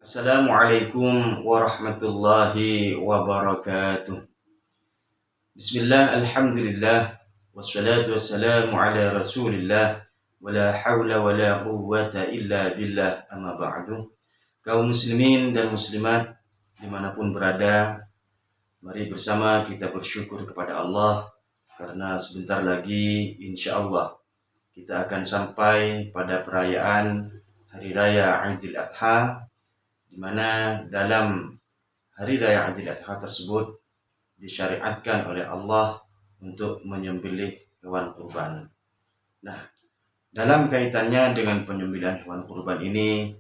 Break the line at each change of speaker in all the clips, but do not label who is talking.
Assalamualaikum warahmatullahi wabarakatuh. Bismillah, alhamdulillah, wassalatu wassalamu ala rasulillah, wala hawla wala quwwata illa billah, amma ba'du. Kaum muslimin dan muslimat dimanapun berada, mari bersama kita bersyukur kepada Allah karena sebentar lagi insyaallah kita akan sampai pada perayaan Hari Raya Idul Adha, di mana dalam Hari Raya Idul Adha tersebut disyariatkan oleh Allah untuk menyembelih hewan kurban. Nah, dalam kaitannya dengan penyembelihan hewan kurban ini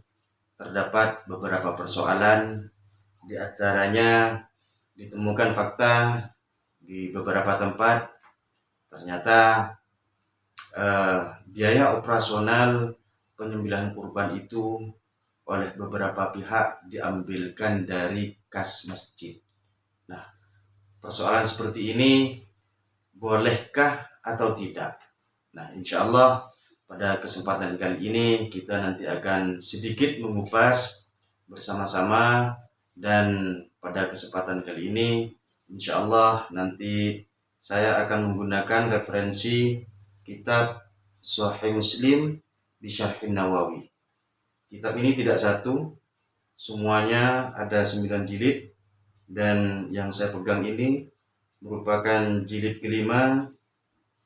terdapat beberapa persoalan. Di antaranya ditemukan fakta di beberapa tempat ternyata biaya operasional penyembelihan kurban itu oleh beberapa pihak diambilkan dari kas masjid. Nah, persoalan seperti ini bolehkah atau tidak? Nah, insya Allah pada kesempatan kali ini kita nanti akan sedikit mengupas bersama-sama, dan pada kesempatan kali ini insya Allah nanti saya akan menggunakan referensi kitab Sahih Muslim bi Syarhin Nawawi. Kitab ini tidak satu, semuanya ada 9 jilid, dan yang saya pegang ini merupakan jilid kelima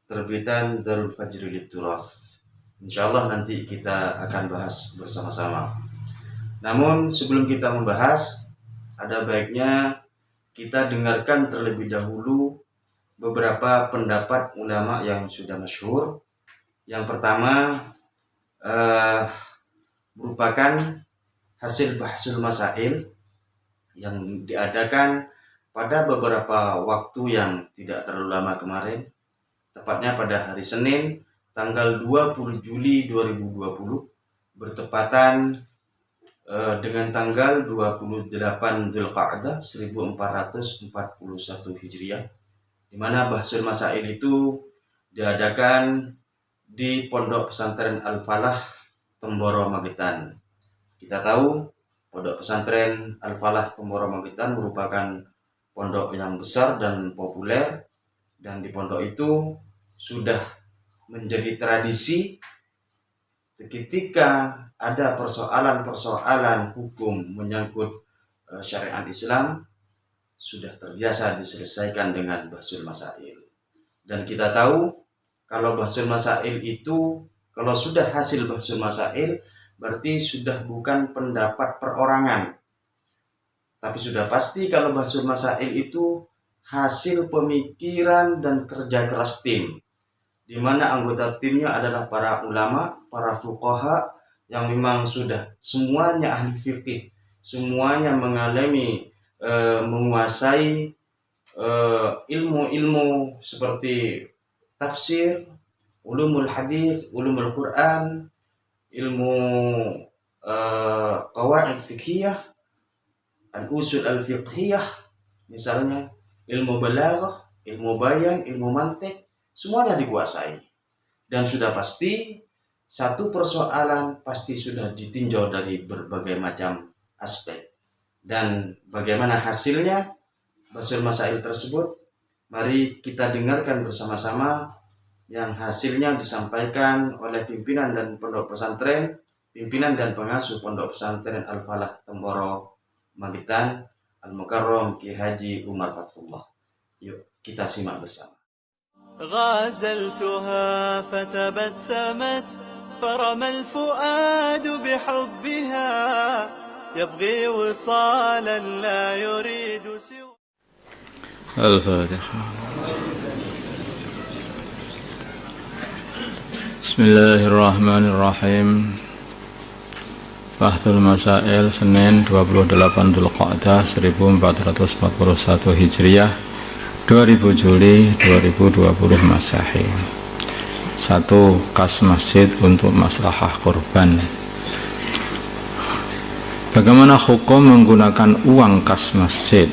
terbitan Darul Fajri Litturaf. Insyaallah nanti kita akan bahas bersama-sama. Namun sebelum kita membahas, ada baiknya kita dengarkan terlebih dahulu beberapa pendapat ulama yang sudah masyhur. Yang pertama merupakan hasil bahsul masail yang diadakan pada beberapa waktu yang tidak terlalu lama kemarin, tepatnya pada hari Senin tanggal 20 Juli 2020 bertepatan dengan tanggal 28 Dzulqa'dah 1441 Hijriah, di mana bahsul masail itu diadakan di Pondok Pesantren Al-Falah Temboro Magetan. Kita tahu Pondok Pesantren Al-Falah Temboro Magetan merupakan pondok yang besar dan populer, dan di pondok itu sudah menjadi tradisi ketika ada persoalan-persoalan hukum menyangkut syariat Islam sudah terbiasa diselesaikan dengan bahsul masail. Dan kita tahu kalau bahsul masail itu, kalau sudah hasil bahsul masail, berarti sudah bukan pendapat perorangan, tapi sudah pasti kalau bahsul masail itu hasil pemikiran dan kerja keras tim, di mana anggota timnya adalah para ulama, para fuqaha yang memang sudah semuanya ahli fikih, semuanya menguasai ilmu-ilmu seperti tafsir, ulumul hadis, ulumul Quran, ilmu qawaid fiqhiyah, al-usul al-fiqhiyah, misalnya ilmu balaghah, ilmu bayan, ilmu mantiq, semuanya dikuasai. Dan sudah pasti satu persoalan pasti sudah ditinjau dari berbagai macam aspek. Dan bagaimana hasilnya bahsul masail tersebut? Mari kita dengarkan bersama-sama yang hasilnya disampaikan oleh pimpinan dan pondok pesantren, pimpinan dan pengasuh Pondok Pesantren Al-Falah Temboro Magetan, Al-Mukarram Ki Haji Umar Fathullah. Yuk kita simak bersama.
غازلتها فتبسمت فرمى الفؤاد بحبها يبغي وصالا لا يريد سوى
الفاتحة. Bismillahirrahmanirrahim. Bahsul Masail Senin 28 Dzulqa'dah 1441 Hijriah 2000 Juli 2020 Masehi. 1. Kas masjid untuk maslahah kurban. Bagaimana hukum menggunakan uang kas masjid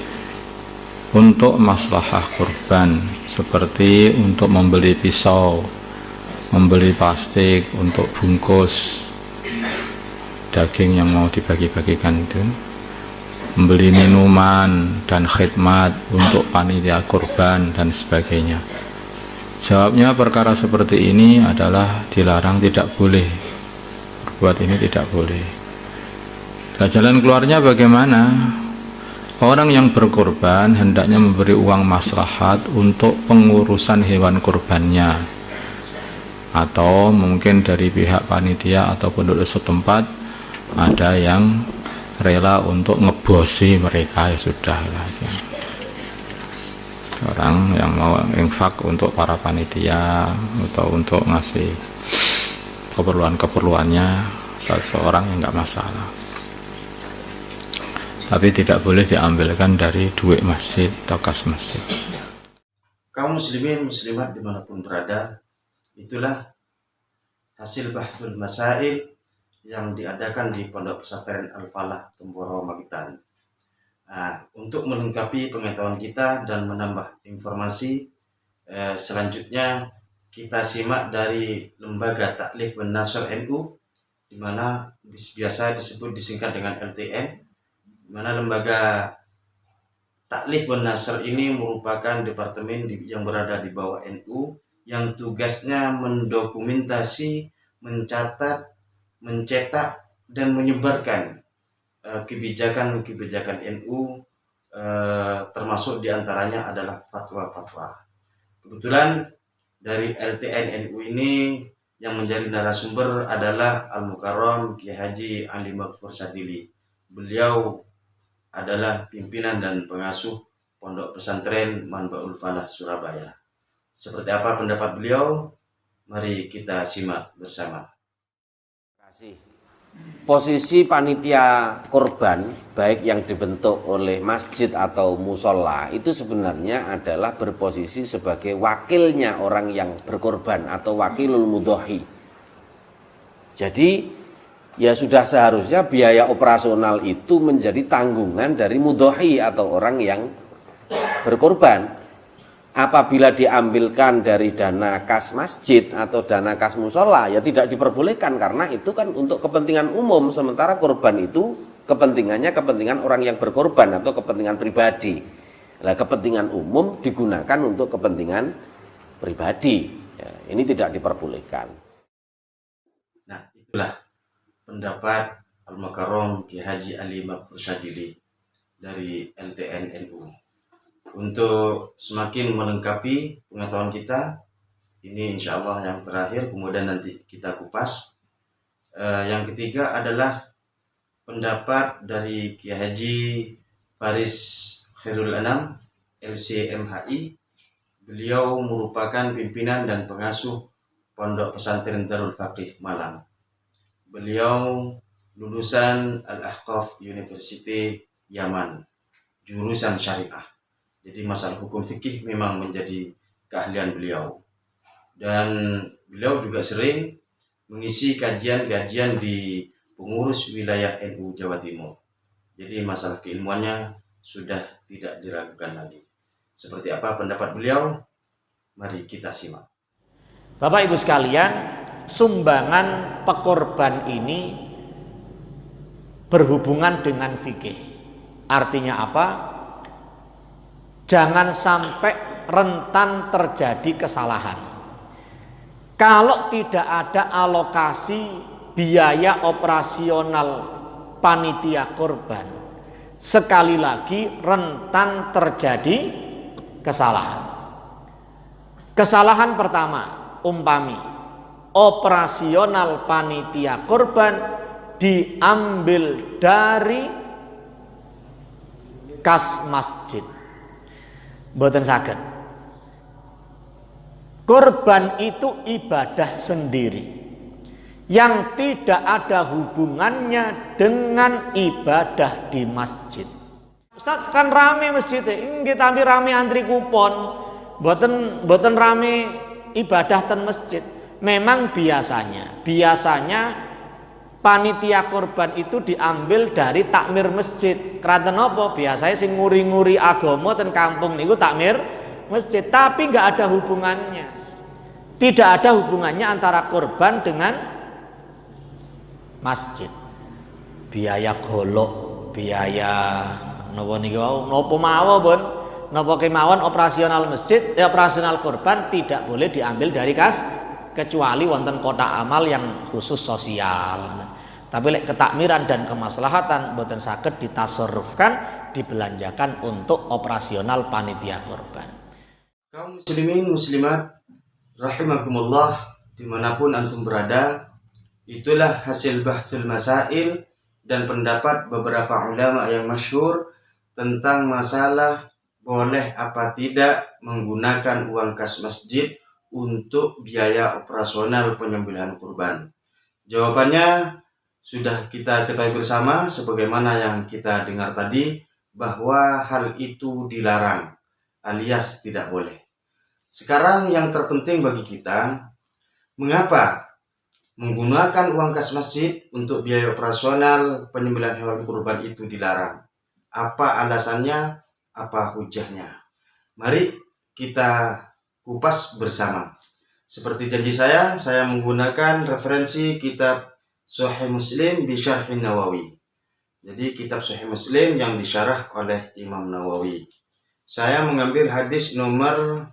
untuk maslahah kurban, seperti untuk membeli pisau, membeli plastik untuk bungkus, daging yang mau dibagi-bagikan itu, membeli minuman dan khidmat untuk panitia kurban dan sebagainya. Jawabnya, perkara seperti ini adalah dilarang, tidak boleh. Berbuat ini tidak boleh. Nah, jalan keluarnya bagaimana? Orang yang berkorban hendaknya memberi uang maslahat untuk pengurusan hewan kurbannya, atau mungkin dari pihak panitia atau penduduk setempat ada yang rela untuk ngebosi mereka, ya sudah lah. Orang yang mau infak untuk para panitia atau untuk ngasih keperluannya seseorang, yang nggak masalah. Tapi tidak boleh diambilkan dari duit masjid atau kas masjid.
Kaum muslimin muslimat dimanapun berada, itulah hasil bahsul masail yang diadakan di Pondok Pesantren Al-Falah Temboro Magetan. Nah, untuk melengkapi pengetahuan kita dan menambah informasi, selanjutnya kita simak dari Lembaga Taklif wan Nashr NU, di mana biasa disingkat dengan LTN, di mana Lembaga Taklif wan Nashr ini merupakan departemen yang berada di bawah NU yang tugasnya mendokumentasi, mencatat, mencetak dan menyebarkan kebijakan-kebijakan NU, termasuk diantaranya adalah fatwa-fatwa. Kebetulan dari LTN NU ini yang menjadi narasumber adalah Al-Mukarram Kiai Haji Ali Maghfur Sadili. Beliau adalah pimpinan dan pengasuh Pondok Pesantren Manbaul Falah Surabaya. Seperti apa pendapat beliau? Mari kita simak bersama.
Terima kasih. Posisi panitia korban, baik yang dibentuk oleh masjid atau musola, itu sebenarnya adalah berposisi sebagai wakilnya orang yang berkorban atau wakilul mudhohi. Jadi ya sudah seharusnya biaya operasional itu menjadi tanggungan dari mudhohi atau orang yang berkorban. Apabila diambilkan dari dana kas masjid atau dana kas musola, ya tidak diperbolehkan, karena itu kan untuk kepentingan umum, sementara korban itu kepentingannya kepentingan orang yang berkorban atau kepentingan pribadi. Nah, kepentingan umum digunakan untuk kepentingan pribadi, ya, ini tidak diperbolehkan.
Nah, itulah pendapat Al-Mukarram Kiai Haji Ali Maghfur Sadili dari LTN NU. Untuk semakin melengkapi pengetahuan kita, ini insya Allah yang terakhir, kemudian nanti kita kupas. Yang ketiga adalah pendapat dari Kiai Haji Faris Khairul Anam LCMHI. Beliau merupakan pimpinan dan pengasuh Pondok Pesantren Darul Faqih Malang. Beliau lulusan Al-Ahqaf University Yaman, jurusan syariah. Jadi masalah hukum fikih memang menjadi keahlian beliau. Dan beliau juga sering mengisi kajian-kajian di pengurus wilayah NU Jawa Timur. Jadi masalah keilmuannya sudah tidak diragukan lagi. Seperti apa pendapat beliau? Mari kita simak.
Bapak Ibu sekalian, sumbangan pekorban ini berhubungan dengan fikih. Artinya apa? Jangan sampai rentan terjadi kesalahan. Kalau tidak ada alokasi biaya operasional panitia korban, sekali lagi rentan terjadi kesalahan. Kesalahan pertama, umpami operasional panitia korban diambil dari kas masjid. Mboten saged. Korban itu ibadah sendiri yang tidak ada hubungannya dengan ibadah di masjid. Ustaz, kan rame masjid, kita ambil rame antri kupon, mboten rame ibadah ten masjid. Memang biasanya panitia korban itu diambil dari takmir masjid. Kraten apa? Biasanya sing nguri-nguri agama ten kampung niku takmir masjid, tapi nggak ada hubungannya. Tidak ada hubungannya antara korban dengan masjid. biaya golok, biaya napa niki wau, napa mawon, napa kemawon operasional masjid, operasional kurban tidak boleh diambil dari kas kecuali wonten kotak amal yang khusus sosial. Tapi lek ketakmiran dan kemaslahatan boten saged ditasarrufkan, dibelanjakan untuk operasional panitia kurban.
Kaum muslimin muslimat rahimakumullah, dimanapun antum berada, itulah hasil bahsul masail dan pendapat beberapa ulama yang masyhur tentang masalah boleh apa tidak menggunakan uang kas masjid untuk biaya operasional penyembelihan kurban. Jawabannya sudah kita ketahui bersama sebagaimana yang kita dengar tadi, bahwa hal itu dilarang alias tidak boleh. Sekarang yang terpenting bagi kita, mengapa menggunakan uang kas masjid untuk biaya operasional penyembelihan hewan kurban itu dilarang? Apa alasannya? Apa hujahnya? Mari kita kupas bersama. Seperti janji saya menggunakan referensi kitab Sahih Muslim bi Syarhin Nawawi. Jadi kitab Sahih Muslim yang disyarah oleh Imam Nawawi. Saya mengambil hadis nomor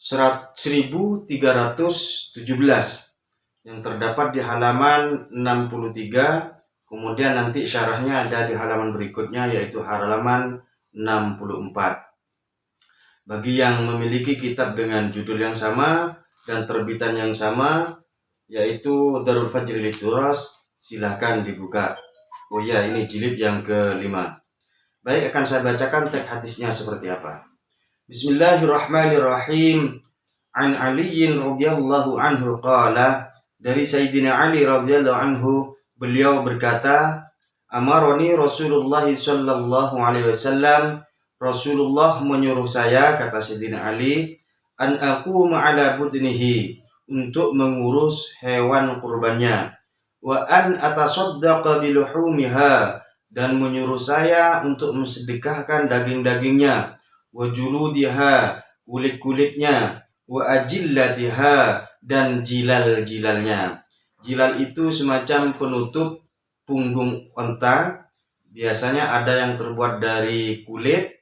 1317 yang terdapat di halaman 63, kemudian nanti syarahnya ada di halaman berikutnya yaitu halaman 64. Bagi yang memiliki kitab dengan judul yang sama dan terbitan yang sama yaitu Darul Fajri Lituras, silahkan dibuka. Oh ya, ini jilid yang kelima. Baik, akan saya bacakan teks hadisnya seperti apa. Bismillahirrahmanirrahim. An Aliyin radhiyallahu anhu qala, dari Sayyidina Ali radhiyallahu anhu, beliau berkata, amaroni Rasulullah sallallahu alaihi wasallam, Rasulullah menyuruh saya, kata Sayyidina Ali, an aquma ala budnihi, untuk mengurus hewan kurbannya, wa an atasaddaqa biluhumiha, dan menyuruh saya untuk mensedekahkan daging-dagingnya, wa juludiha, kulit-kulitnya, wa ajillatiha, dan jilal-jilalnya. Jilal itu semacam penutup punggung onta. Biasanya ada yang terbuat dari kulit,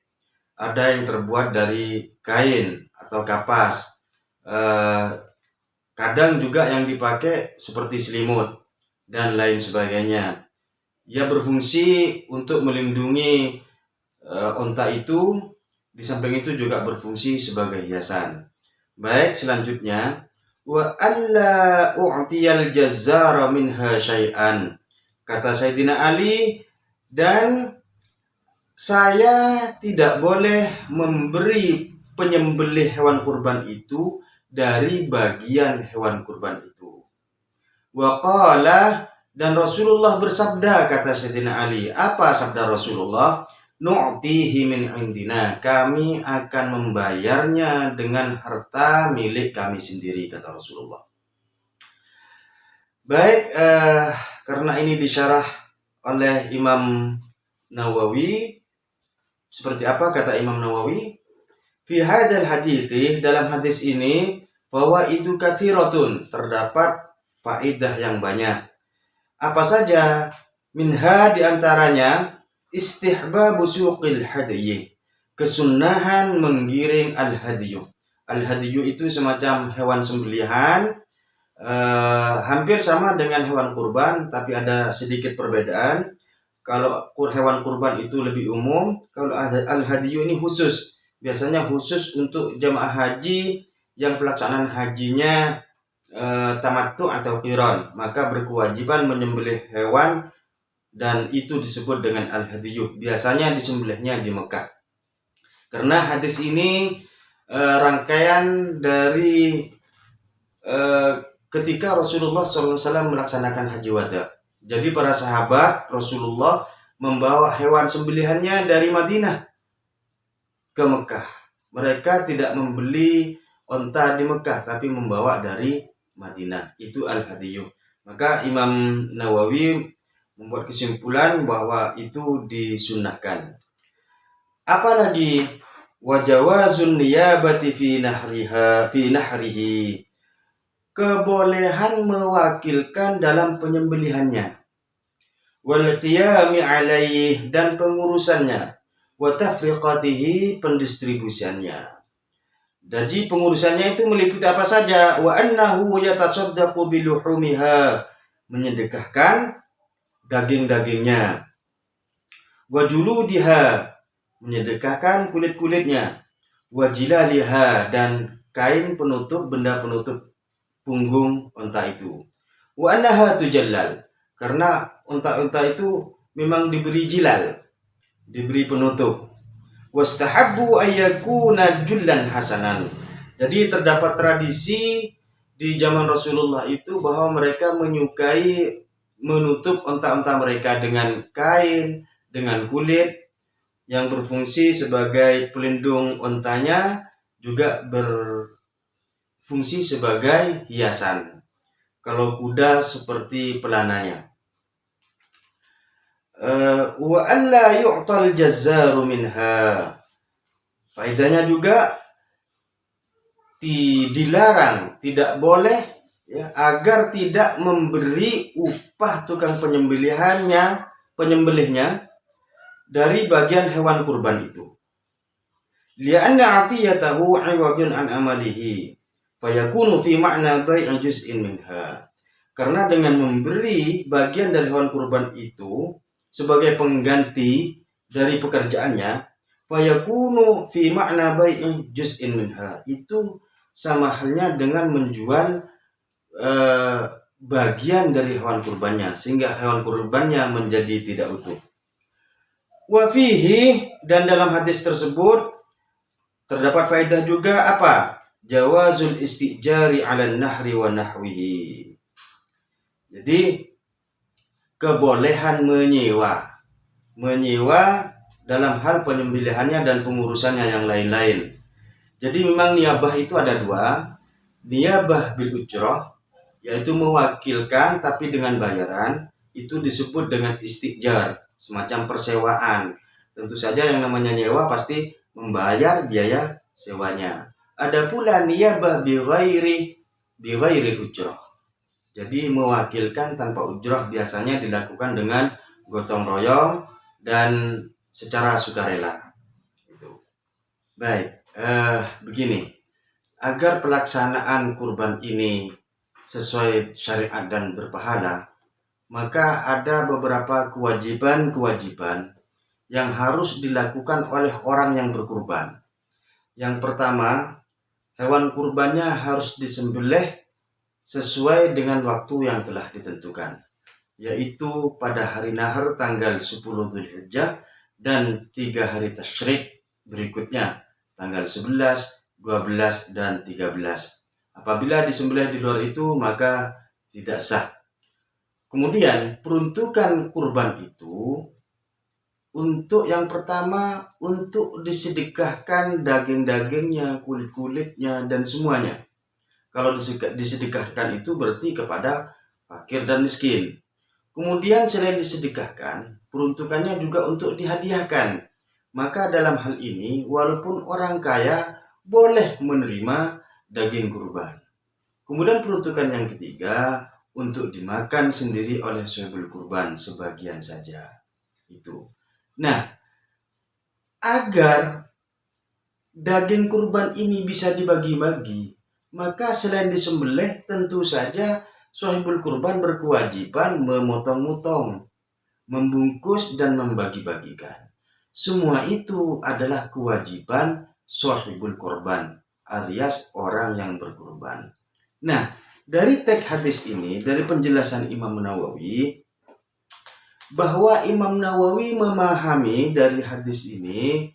ada yang terbuat dari kain atau kapas. Kadang juga yang dipakai seperti selimut dan lain sebagainya. Ia berfungsi untuk melindungi onta itu. Di samping itu juga berfungsi sebagai hiasan. Baik, selanjutnya, wa alla u'tiyal jazzara minha syai'an, kata Sayyidina Ali, dan saya tidak boleh memberi penyembelih hewan kurban itu dari bagian hewan kurban itu. Wa qala, dan Rasulullah bersabda, kata Sayyidina Ali. Apa sabda Rasulullah? Nu'tihi min indina, kami akan membayarnya dengan harta milik kami sendiri, kata Rasulullah. Baik, karena ini disyarah oleh Imam Nawawi. Seperti apa kata Imam Nawawi? Fi hadal hadithi, dalam hadis ini, fawaidu katsiratun, terdapat faedah yang banyak. Apa saja? Minha, diantaranya, istihbabu suqil hadiyy, kesunahan menggiring al-hadiyu. Al-hadiyu itu semacam hewan sembelihan, hampir sama dengan hewan kurban, tapi ada sedikit perbedaan. Kalau hewan kurban itu lebih umum, kalau al-hadiyu ini khusus. Biasanya khusus untuk jamaah haji yang pelaksanaan hajinya tamattu atau qiran, maka berkewajiban menyembelih hewan, dan itu disebut dengan al-hadiyu. Biasanya disembelihnya di Mekah. Karena hadis ini rangkaian dari ketika Rasulullah SAW melaksanakan haji wada. Jadi para sahabat Rasulullah membawa hewan sembelihannya dari Madinah ke Mekah. Mereka tidak membeli onta di Mekah, tapi membawa dari Madinah. Itu al-hadiyu. Maka Imam Nawawi membuat kesimpulan bahwa itu disunnahkan. Apalagi wajawazun niyabati fi nahrihi, kebolehan mewakilkan dalam penyembelihannya. wal qiyami alaih, dan pengurusannya, wa tafriqatihi, pendistribusiannya. Jadi pengurusannya itu meliputi apa saja? Wa annahu yatasaddaqu biluhumiha, menyedekahkan daging-dagingnya. Wa juludiha, menyedekahkan kulit-kulitnya. Wa jilaliha, dan kain penutup, benda penutup punggung unta itu. Wa annaha tujallal, karena unta-unta itu memang diberi jilal, diberi penutup. Wastahabbu ayyakuna jullan hasanan. Jadi terdapat tradisi di zaman Rasulullah itu bahwa mereka menyukai menutup unta-unta mereka dengan kain, dengan kulit yang berfungsi sebagai pelindung untanya, juga berfungsi sebagai hiasan. Kalau kuda seperti pelananya. Wa alla yu'tal jazzaru minha. Faedahnya juga dilarang, tidak boleh ya, agar tidak memberi upah tukang penyembelihnya dari bagian hewan kurban itu. Li'anna 'atiyatahu 'iwadun an amalihi fayakunu fi ma'na bai'i juz'in minha. Karena dengan memberi bagian dari hewan kurban itu sebagai pengganti dari pekerjaannya, fayakunu fi ma'na bai'i juz'in minha, itu sama halnya dengan menjual bagian dari hewan kurbannya, sehingga hewan kurbannya menjadi tidak utuh. Wa fihi, dan dalam hadis tersebut terdapat faedah juga apa? Jawazul istijari 'ala nahri wa nahwihi. Jadi kebolehan menyewa dalam hal penyembelihannya dan pengurusannya yang lain-lain. Jadi memang niyabah itu ada dua. Niyabah bil ujrah, yaitu mewakilkan tapi dengan bayaran, itu disebut dengan istijar, semacam persewaan. Tentu saja yang namanya nyewa pasti membayar biaya sewanya. Ada pula niyabah bi ghairi ujrah. Jadi mewakilkan tanpa ujrah biasanya dilakukan dengan gotong royong dan secara sukarela. Itu. Baik, begini. Agar pelaksanaan kurban ini sesuai syariat dan berpahala, maka ada beberapa kewajiban-kewajiban yang harus dilakukan oleh orang yang berkurban. Yang pertama, hewan kurbannya harus disembelih sesuai dengan waktu yang telah ditentukan, yaitu pada hari nahar tanggal 10 Dzulhijjah dan 3 hari tasyrik berikutnya, tanggal 11, 12, dan 13. Apabila disembelih di luar itu maka tidak sah. Kemudian peruntukan kurban itu untuk yang pertama untuk disedekahkan daging-dagingnya, kulit-kulitnya, dan semuanya. Kalau disedekahkan itu berarti kepada fakir dan miskin. Kemudian selain disedekahkan, peruntukannya juga untuk dihadiahkan. Maka dalam hal ini, walaupun orang kaya boleh menerima daging kurban. Kemudian peruntukan yang ketiga, untuk dimakan sendiri oleh sahibul kurban sebagian saja. Itu. Nah, agar daging kurban ini bisa dibagi-bagi, maka selain disembelih tentu saja sahibul kurban berkewajiban memotong-motong, membungkus, dan membagi-bagikan. Semua itu adalah kewajiban sahibul kurban alias orang yang berkurban. Nah, dari teks hadis ini, dari penjelasan Imam Nawawi, bahwa Imam Nawawi memahami dari hadis ini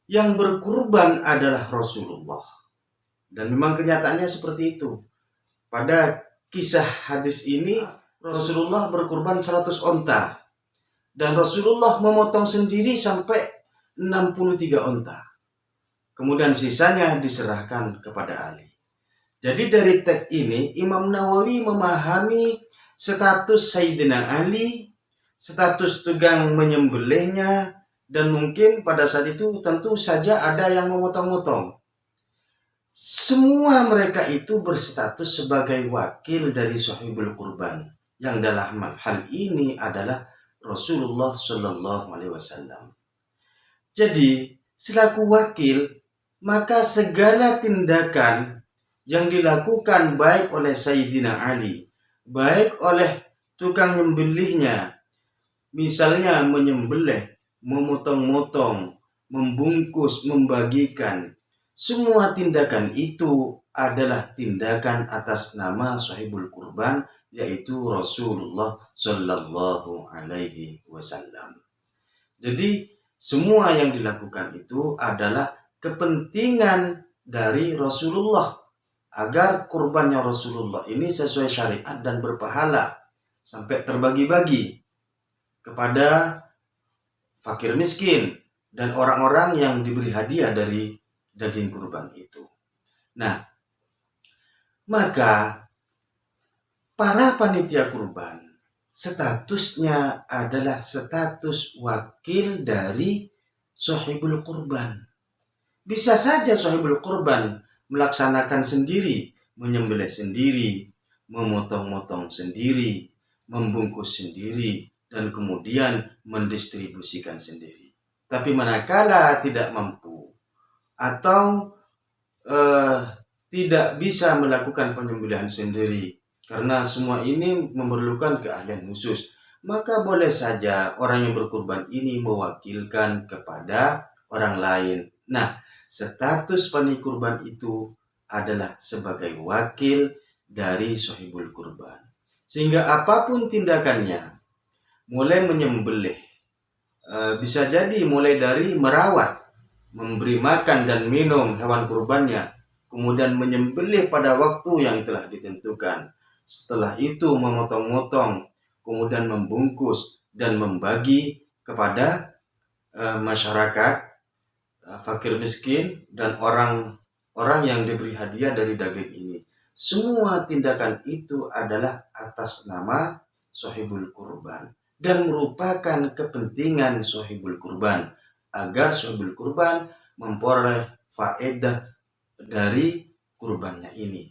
yang berkurban adalah Rasulullah. Dan memang kenyataannya seperti itu. Pada kisah hadis ini, Rasulullah berkurban 100 onta. Dan Rasulullah memotong sendiri sampai 63 onta. Kemudian sisanya diserahkan kepada Ali. Jadi dari teks ini, Imam Nawawi memahami status Sayyidina Ali, status tukang menyembelihnya, dan mungkin pada saat itu tentu saja ada yang memotong-motong. Semua mereka itu berstatus sebagai wakil dari sahibul kurban, yang dalam hal ini adalah Rasulullah Shallallahu Alaihi Wasallam. Jadi selaku wakil, maka segala tindakan yang dilakukan baik oleh Sayyidina Ali, baik oleh tukang nyembelihnya, misalnya menyembelih, memotong-motong, membungkus, membagikan, semua tindakan itu adalah tindakan atas nama sahibul kurban, yaitu Rasulullah Shallallahu Alaihi Wasallam. Jadi semua yang dilakukan itu adalah kepentingan dari Rasulullah, agar kurbannya Rasulullah ini sesuai syariat dan berpahala sampai terbagi-bagi kepada fakir miskin dan orang-orang yang diberi hadiah dari daging kurban itu. Nah, maka para panitia kurban statusnya adalah status wakil dari sahibul kurban. Bisa saja sahibul kurban melaksanakan sendiri, menyembelih sendiri, memotong-motong sendiri, membungkus sendiri, dan kemudian mendistribusikan sendiri. Tapi manakala tidak mampu atau tidak bisa melakukan penyembelihan sendiri, karena semua ini memerlukan keahlian khusus, maka boleh saja orang yang berkurban ini mewakilkan kepada orang lain. Nah, status panitia kurban itu adalah sebagai wakil dari sahibul kurban. Sehingga apapun tindakannya, mulai menyembelih, bisa jadi mulai dari merawat, memberi makan dan minum hewan kurbannya, kemudian menyembelih pada waktu yang telah ditentukan. Setelah itu memotong-motong, kemudian membungkus dan membagi kepada masyarakat fakir miskin dan orang yang diberi hadiah dari daging ini. Semua tindakan itu adalah atas nama sahibul kurban dan merupakan kepentingan sahibul kurban agar sahibul kurban memperoleh faedah dari kurbannya ini.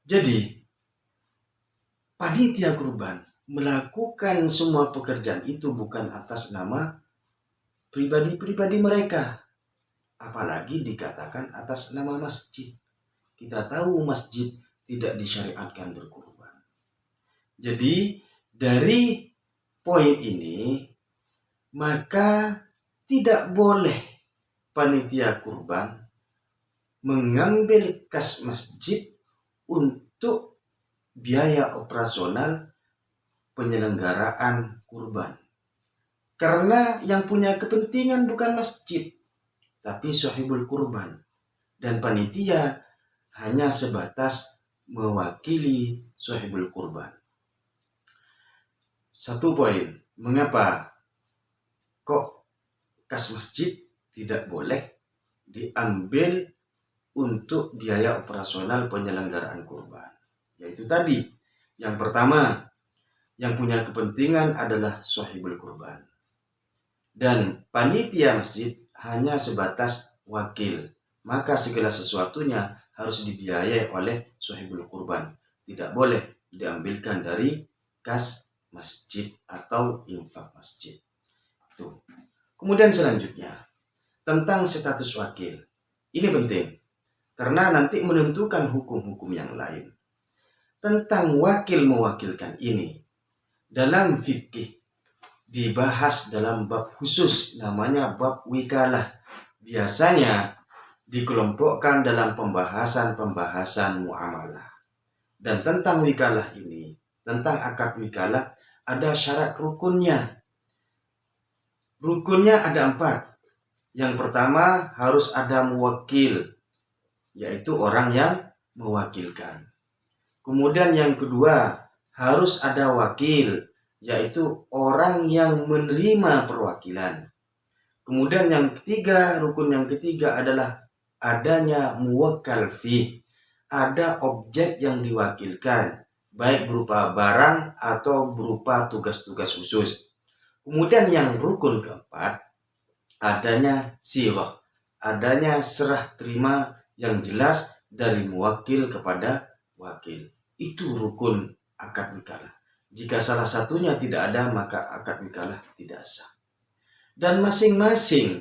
Jadi panitia kurban melakukan semua pekerjaan itu bukan atas nama pribadi-pribadi mereka, apalagi dikatakan atas nama masjid. Kita tahu masjid tidak disyariatkan berkurban. Jadi dari poin ini, maka tidak boleh panitia kurban mengambil kas masjid untuk biaya operasional penyelenggaraan kurban. Karena yang punya kepentingan bukan masjid, tapi sahibul kurban. Dan panitia hanya sebatas mewakili sahibul kurban. Satu poin, mengapa kok kas masjid tidak boleh diambil untuk biaya operasional penyelenggaraan kurban? Yaitu tadi, yang pertama, yang punya kepentingan adalah sahibul kurban. Dan panitia masjid hanya sebatas wakil, maka segala sesuatunya harus dibiayai oleh sahibul kurban. Tidak boleh diambilkan dari kas masjid atau infak masjid. Tuh. Kemudian selanjutnya, tentang status wakil. Ini penting, karena nanti menentukan hukum-hukum yang lain. Tentang wakil mewakilkan ini, dalam fikih dibahas dalam bab khusus, namanya bab wikalah. Biasanya dikelompokkan dalam pembahasan muamalah. Dan tentang wikalah ini, tentang akad wikalah, ada syarat rukunnya. Rukunnya ada 4. Yang pertama, harus ada muwakil, yaitu orang yang mewakilkan. Kemudian yang kedua, harus ada wakil, yaitu orang yang menerima perwakilan. Kemudian yang ketiga, rukun yang ketiga adalah adanya muwakkal fi, ada objek yang diwakilkan, baik berupa barang atau berupa tugas-tugas khusus. Kemudian yang rukun keempat, adanya sirah, adanya serah terima yang jelas dari muwakil kepada wakil. Itu rukun akad wikalah. Jika salah satunya tidak ada, maka akad wikalah tidak sah. Dan masing-masing,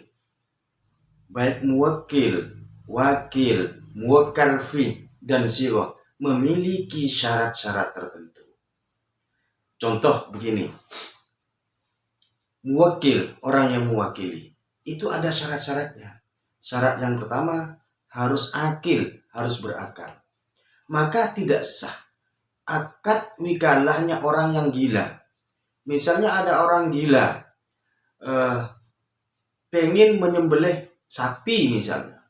baik muwakil, wakil, muwakkal fi, dan sirah, memiliki syarat-syarat tertentu. Contoh begini, muwakil, orang yang mewakili, itu ada syarat-syaratnya. Syarat yang pertama, harus akil, harus berakal. Maka tidak sah akad wikalahnya orang yang gila. Misalnya ada orang gila, pengen menyembelih sapi misalnya.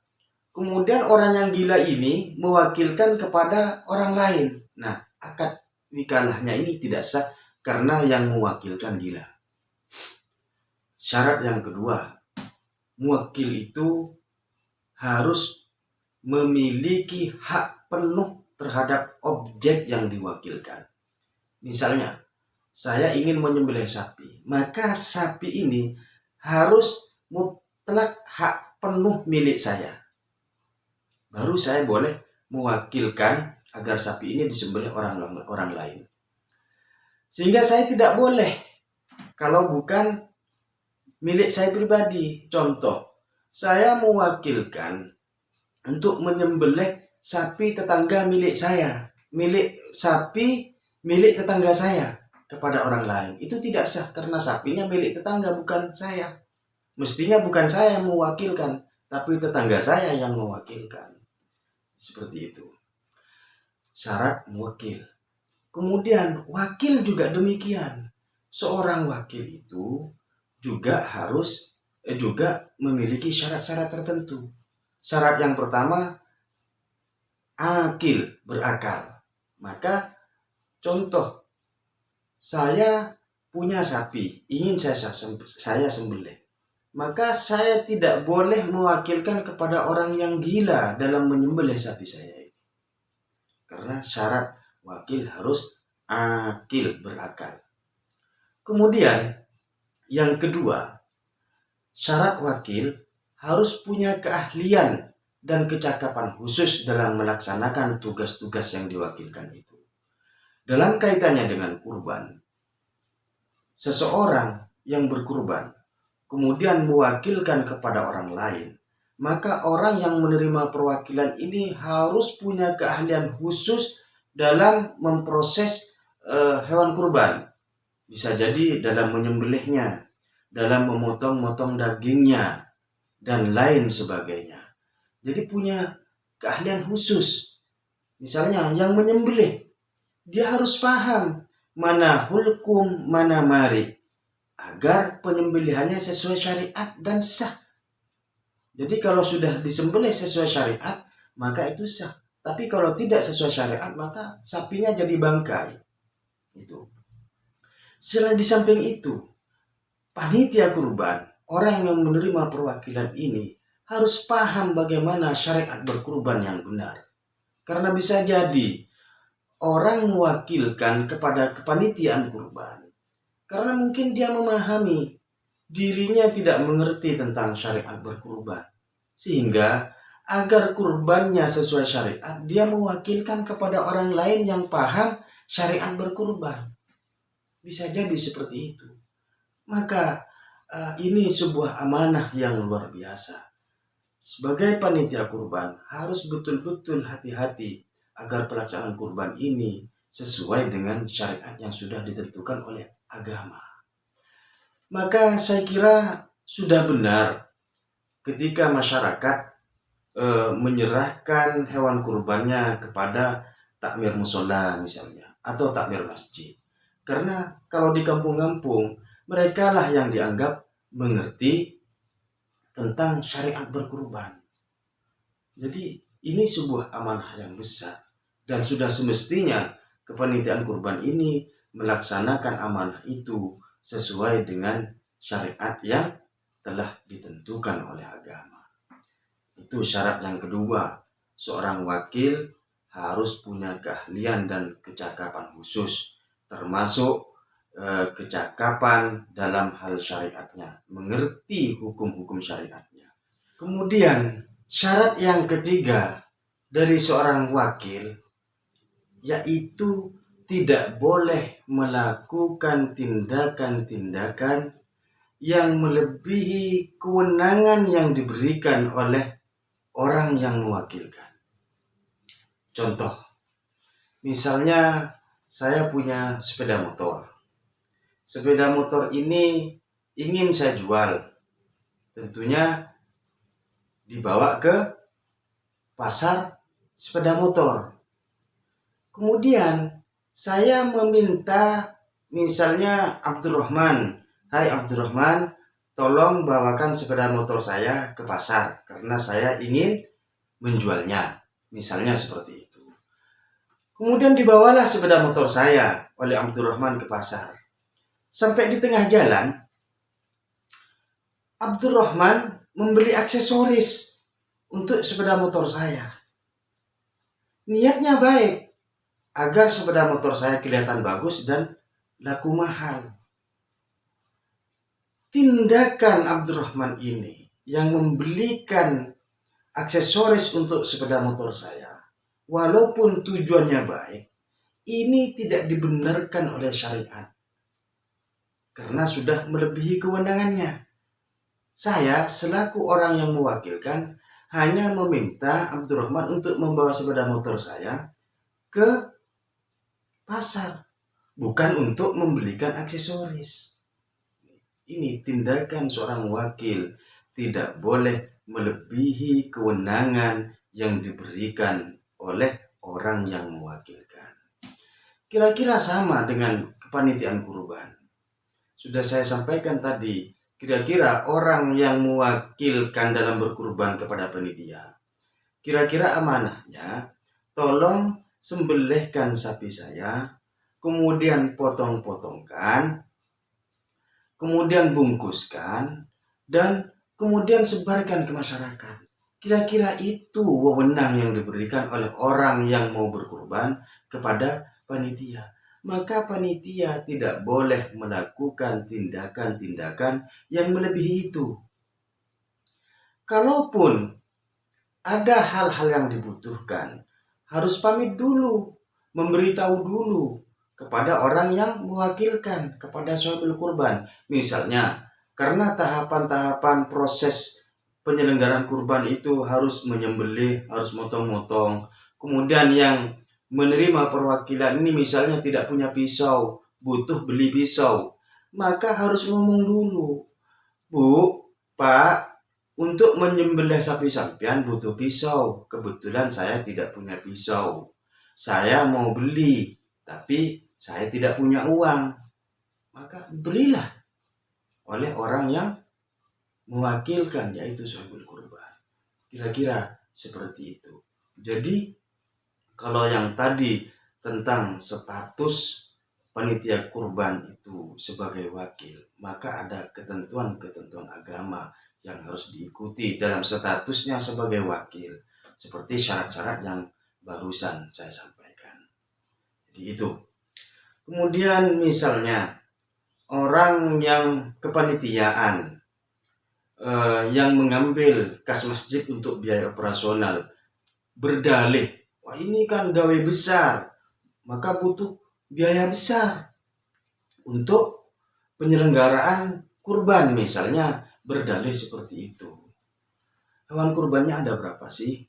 Kemudian orang yang gila ini mewakilkan kepada orang lain. Nah, akad wikalahnya ini tidak sah karena yang mewakilkan gila. Syarat yang kedua, muwakil itu harus memiliki hak penuh terhadap objek yang diwakilkan. Misalnya, saya ingin menyembelih sapi, maka sapi ini harus mutlak hak penuh milik saya. Baru saya boleh mewakilkan agar sapi ini disembelih orang lain. Sehingga saya tidak boleh kalau bukan milik saya pribadi. Contoh, saya mewakilkan untuk menyembelih sapi tetangga milik saya, sapi milik tetangga saya kepada orang lain. Itu tidak sah karena sapinya milik tetangga, bukan saya. Mestinya bukan saya yang mewakilkan, tapi tetangga saya yang mewakilkan. Seperti itu. Syarat muwakil. Kemudian wakil juga demikian. Seorang wakil itu juga harus memiliki syarat-syarat tertentu. Syarat yang pertama, akil, berakal. Maka contoh, saya punya sapi, ingin saya sembelih. Maka saya tidak boleh mewakilkan kepada orang yang gila dalam menyembelih sapi saya. Karena syarat wakil harus akil, berakal. Kemudian yang kedua, syarat wakil harus punya keahlian dan kecakapan khusus dalam melaksanakan tugas-tugas yang diwakilkan itu. Dalam kaitannya dengan kurban, seseorang yang berkurban kemudian mewakilkan kepada orang lain, maka orang yang menerima perwakilan ini harus punya keahlian khusus dalam memproses hewan kurban. Bisa jadi dalam menyembelihnya, dalam memotong-motong dagingnya, dan lain sebagainya. Jadi punya keahlian khusus. Misalnya yang menyembelih, dia harus paham mana hulkum, mana mari, agar penyembelihannya sesuai syariat dan sah. Jadi kalau sudah disembelih sesuai syariat, maka itu sah. Tapi kalau tidak sesuai syariat, maka sapinya jadi bangkai. Itu. Selain di samping itu, panitia kurban, orang yang menerima perwakilan ini harus paham bagaimana syariat berkurban yang benar. Karena bisa jadi orang mewakilkan kepada kepanitiaan kurban karena mungkin dia memahami dirinya tidak mengerti tentang syariat berkurban. Sehingga agar kurbannya sesuai syariat, dia mewakilkan kepada orang lain yang paham syariat berkurban. Bisa jadi seperti itu. Maka ini sebuah amanah yang luar biasa. Sebagai panitia kurban harus betul-betul hati-hati agar pelaksanaan kurban ini sesuai dengan syariat yang sudah ditentukan oleh agama. Maka saya kira sudah benar ketika masyarakat menyerahkan hewan kurbannya kepada takmir musola misalnya atau takmir masjid. Karena kalau di kampung-kampung mereka lah yang dianggap mengerti tentang syariat berkurban. Jadi ini sebuah amanah yang besar dan sudah semestinya kepanitiaan kurban ini melaksanakan amanah itu sesuai dengan syariat yang telah ditentukan oleh agama. Itu syarat yang kedua. Seorang wakil harus punya keahlian dan kecakapan khusus, termasuk kecakapan dalam hal syariatnya, mengerti hukum-hukum syariatnya. Kemudian syarat yang ketiga dari seorang wakil yaitu tidak boleh melakukan tindakan-tindakan yang melebihi kewenangan yang diberikan oleh orang yang mewakilkan. Contoh, misalnya saya punya sepeda motor. Sepeda motor ini ingin saya jual. Tentunya dibawa ke pasar sepeda motor. Kemudian saya meminta misalnya Abdurrahman, "Hai Abdurrahman, tolong bawakan sepeda motor saya ke pasar karena saya ingin menjualnya." Misalnya seperti itu. Kemudian dibawalah sepeda motor saya oleh Abdurrahman ke pasar. Sampai di tengah jalan, Abdurrahman membeli aksesoris untuk sepeda motor saya. Niatnya baik, agar sepeda motor saya kelihatan bagus dan laku mahal. Tindakan Abdurrahman ini yang membelikan aksesoris untuk sepeda motor saya, walaupun tujuannya baik, ini tidak dibenarkan oleh syariat. Karena sudah melebihi kewenangannya. Saya selaku orang yang mewakilkan hanya meminta Abdurrahman untuk membawa sepeda motor saya ke pasar, bukan untuk membelikan aksesoris. Ini tindakan seorang wakil, tidak boleh melebihi kewenangan yang diberikan oleh orang yang mewakilkan. Kira-kira sama dengan kepanitiaan kurban. Sudah saya sampaikan tadi, kira-kira orang yang mewakilkan dalam berkurban kepada panitia, kira-kira amanahnya, tolong sembelihkan sapi saya, kemudian potong-potongkan, kemudian bungkuskan, dan kemudian sebarkan ke masyarakat. Kira-kira itu wewenang yang diberikan oleh orang yang mau berkurban kepada panitia. Maka panitia tidak boleh melakukan tindakan-tindakan yang melebihi itu. Kalaupun ada hal-hal yang dibutuhkan, harus pamit dulu, memberitahu dulu kepada orang yang mewakilkan, kepada sahibul kurban. Misalnya, karena tahapan-tahapan proses penyelenggaraan kurban itu harus menyembelih, harus motong-motong. Kemudian yang menerima perwakilan ini misalnya tidak punya pisau, butuh beli pisau, maka harus ngomong dulu, "Bu, Pak, untuk menyembelih sapi sampean butuh pisau. Kebetulan saya tidak punya pisau. Saya mau beli, tapi saya tidak punya uang." Maka berilah oleh orang yang mewakilkan, yaitu sahibul kurban. Kira-kira seperti itu. Jadi, kalau yang tadi tentang status panitia kurban itu sebagai wakil, maka ada ketentuan-ketentuan agama yang harus diikuti dalam statusnya sebagai wakil, seperti syarat-syarat yang barusan saya sampaikan. Jadi itu. Kemudian misalnya orang yang kepanitiaan yang mengambil kas masjid untuk biaya operasional berdalih, "Wah, ini kan gawe besar, maka butuh biaya besar untuk penyelenggaraan kurban," misalnya berdalih seperti itu. Hewan kurbannya ada berapa sih?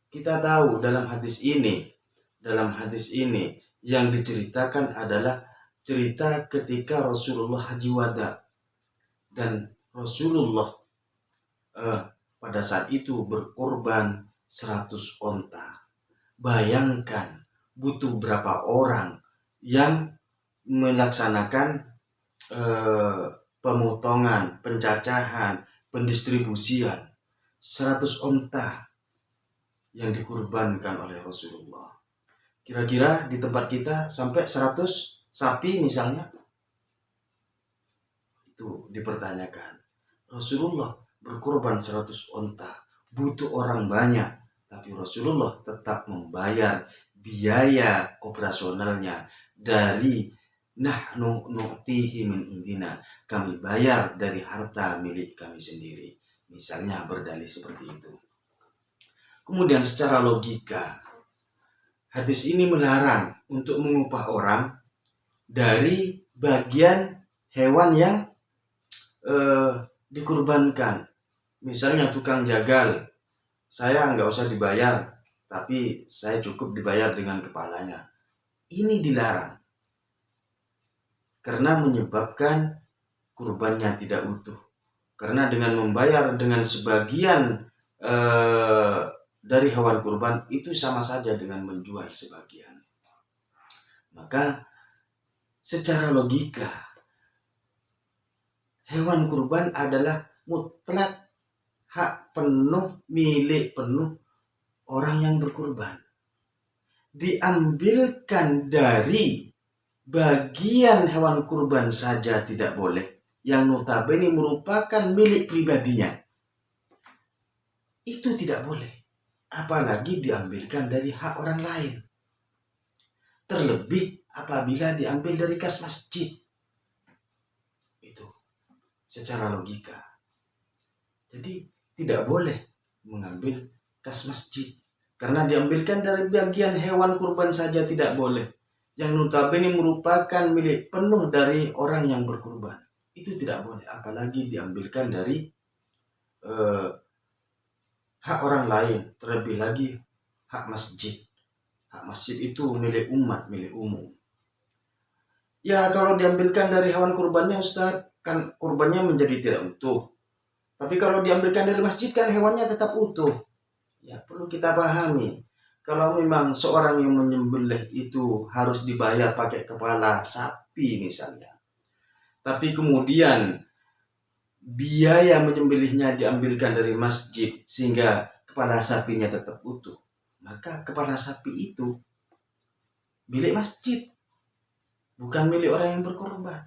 Kita tahu dalam hadis ini yang diceritakan adalah cerita ketika Rasulullah haji wada, dan Rasulullah pada saat itu berkorban 100 onta. Bayangkan butuh berapa orang yang melaksanakan pemotongan, pencacahan, pendistribusian. 100 onta yang dikurbankan oleh Rasulullah. Kira-kira di tempat kita sampai 100 sapi misalnya, itu dipertanyakan. Rasulullah berkorban 100 onta, butuh orang banyak, tapi Rasulullah tetap membayar biaya operasionalnya dari nahnu nu'tihi min indina, kami bayar dari harta milik kami sendiri. Misalnya berdalih seperti itu. Kemudian secara logika, hadis ini melarang untuk mengupah orang dari bagian hewan yang dikurbankan. Misalnya tukang jagal, saya nggak usah dibayar, tapi saya cukup dibayar dengan kepalanya. Ini dilarang karena menyebabkan kurbannya tidak utuh. Karena dengan membayar dengan sebagian dari hewan kurban itu sama saja dengan menjual sebagian. Maka secara logika hewan kurban adalah mutlak hak penuh, milik penuh orang yang berkurban. Diambilkan dari bagian hewan kurban saja tidak boleh, yang notabene merupakan milik pribadinya. Itu tidak boleh. Apalagi diambilkan dari hak orang lain. Terlebih apabila diambil dari kas masjid. Itu secara logika. Jadi tidak boleh mengambil kas masjid. Karena diambilkan dari bagian hewan kurban saja tidak boleh. Yang notabene merupakan milik penuh dari orang yang berkurban. Itu tidak boleh. Apalagi diambilkan dari hak orang lain. Terlebih lagi hak masjid. Hak masjid itu milik umat, milik umum. Ya kalau diambilkan dari hewan kurbannya Ustaz, kan kurbannya menjadi tidak utuh. Tapi kalau diambilkan dari masjid kan hewannya tetap utuh. Ya perlu kita pahami. Kalau memang seorang yang menyembelih itu harus dibayar pakai kepala sapi misalnya. Tapi kemudian biaya menyembelihnya diambilkan dari masjid sehingga kepala sapinya tetap utuh. Maka kepala sapi itu milik masjid. Bukan milik orang yang berkorban.